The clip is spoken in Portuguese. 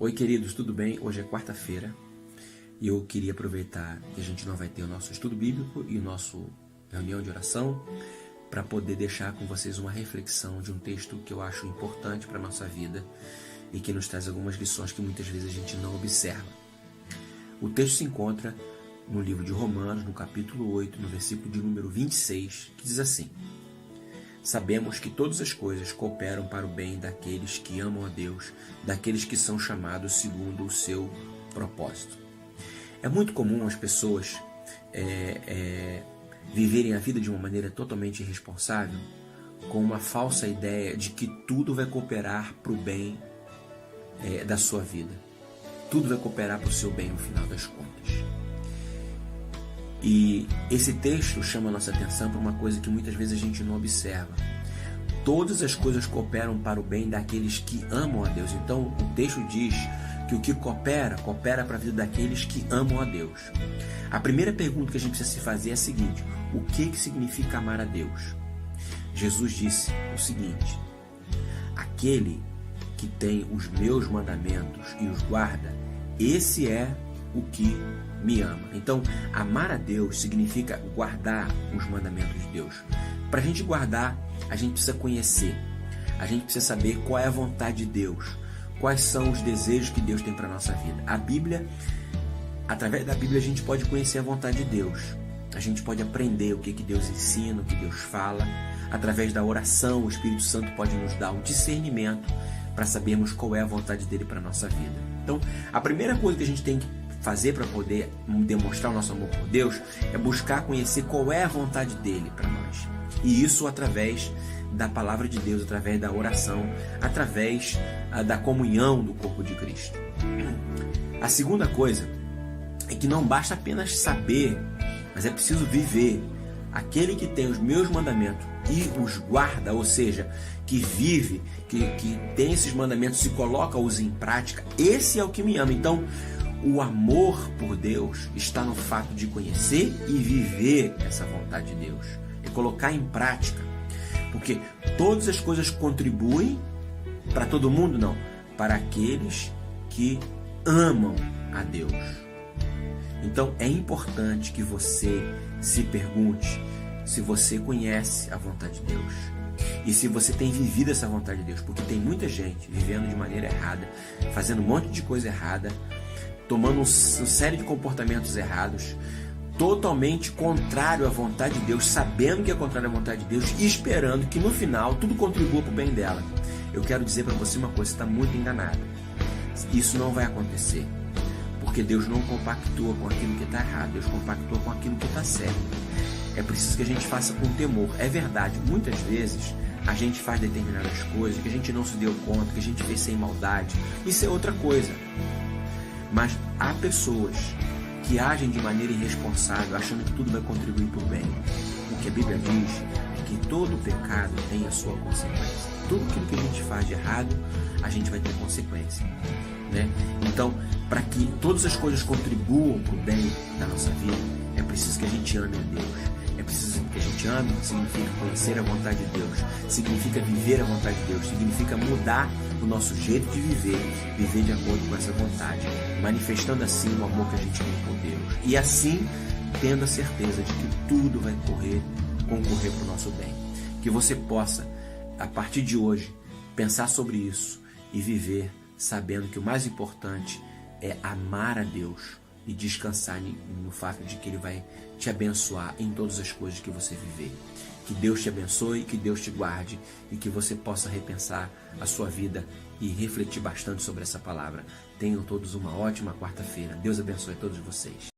Oi, queridos, tudo bem? Hoje é quarta-feira e eu queria aproveitar que a gente não vai ter o nosso estudo bíblico e o nosso reunião de oração para poder deixar com vocês uma reflexão de um texto que eu acho importante para a nossa vida e que nos traz algumas lições que muitas vezes a gente não observa. O texto se encontra no livro de Romanos, no capítulo 8, no versículo de número 26, que diz assim: Sabemos que todas as coisas cooperam para o bem daqueles que amam a Deus, daqueles que são chamados segundo o seu propósito. É muito comum as pessoas viverem a vida de uma maneira totalmente irresponsável, com uma falsa ideia de que tudo vai cooperar para o bem da sua vida. Tudo vai cooperar para o seu bem no final das contas. E esse texto chama a nossa atenção para uma coisa que muitas vezes a gente não observa. Todas as coisas cooperam para o bem daqueles que amam a Deus. Então o texto diz que o que coopera para a vida daqueles que amam a Deus. A primeira pergunta que a gente precisa se fazer é a seguinte: o que significa amar a Deus? Jesus disse o seguinte: aquele que tem os meus mandamentos e os guarda, esse é o que me ama. Então, amar a Deus significa guardar os mandamentos de Deus. Para a gente guardar, a gente precisa conhecer, a gente precisa saber qual é a vontade de Deus, quais são os desejos que Deus tem para a nossa vida. A Bíblia, através da Bíblia, a gente pode conhecer a vontade de Deus, a gente pode aprender o que Deus ensina, o que Deus fala. Através da oração, o Espírito Santo pode nos dar um discernimento para sabermos qual é a vontade dele para a nossa vida. Então, a primeira coisa que a gente tem que fazer para poder demonstrar o nosso amor por Deus é buscar conhecer qual é a vontade dele para nós. E isso através da palavra de Deus, através da oração, através da comunhão do corpo de Cristo. A segunda coisa é que não basta apenas saber, mas é preciso viver. Aquele que tem os meus mandamentos e os guarda, ou seja, que vive, que tem esses mandamentos e coloca-os em prática, esse é o que me ama. Então, o amor por Deus está no fato de conhecer e viver essa vontade de Deus, e colocar em prática. Porque todas as coisas contribuem para todo mundo? Não, para aqueles que amam a Deus. Então é importante que você se pergunte se você conhece a vontade de Deus e se você tem vivido essa vontade de Deus, porque tem muita gente vivendo de maneira errada, fazendo um monte de coisa errada, tomando uma série de comportamentos errados, totalmente contrário à vontade de Deus, sabendo que é contrário à vontade de Deus e esperando que no final tudo contribua para o bem dela. Eu quero dizer para você uma coisa: você está muito enganado. Isso não vai acontecer, porque Deus não compactua com aquilo que está errado, Deus compactua com aquilo que está certo. É preciso que a gente faça com temor. É verdade, muitas vezes a gente faz determinadas coisas que a gente não se deu conta, que a gente fez sem maldade. Isso é outra coisa. Mas há pessoas que agem de maneira irresponsável, achando que tudo vai contribuir para o bem. O que a Bíblia diz é que todo pecado tem a sua consequência. Tudo aquilo que a gente faz de errado, a gente vai ter consequência, né? Então, para que todas as coisas contribuam para o bem da nossa vida, é preciso que a gente ame a Deus. É preciso que a gente ame, significa conhecer a vontade de Deus, significa viver a vontade de Deus, significa mudar o nosso jeito de viver de acordo com essa vontade, manifestando assim o amor que a gente tem por Deus. E assim, tendo a certeza de que tudo vai concorrer para o nosso bem. Que você possa, a partir de hoje, pensar sobre isso e viver sabendo que o mais importante é amar a Deus e descansar no fato de que Ele vai te abençoar em todas as coisas que você viver. Que Deus te abençoe, que Deus te guarde e que você possa repensar a sua vida e refletir bastante sobre essa palavra. Tenham todos uma ótima quarta-feira. Deus abençoe a todos vocês.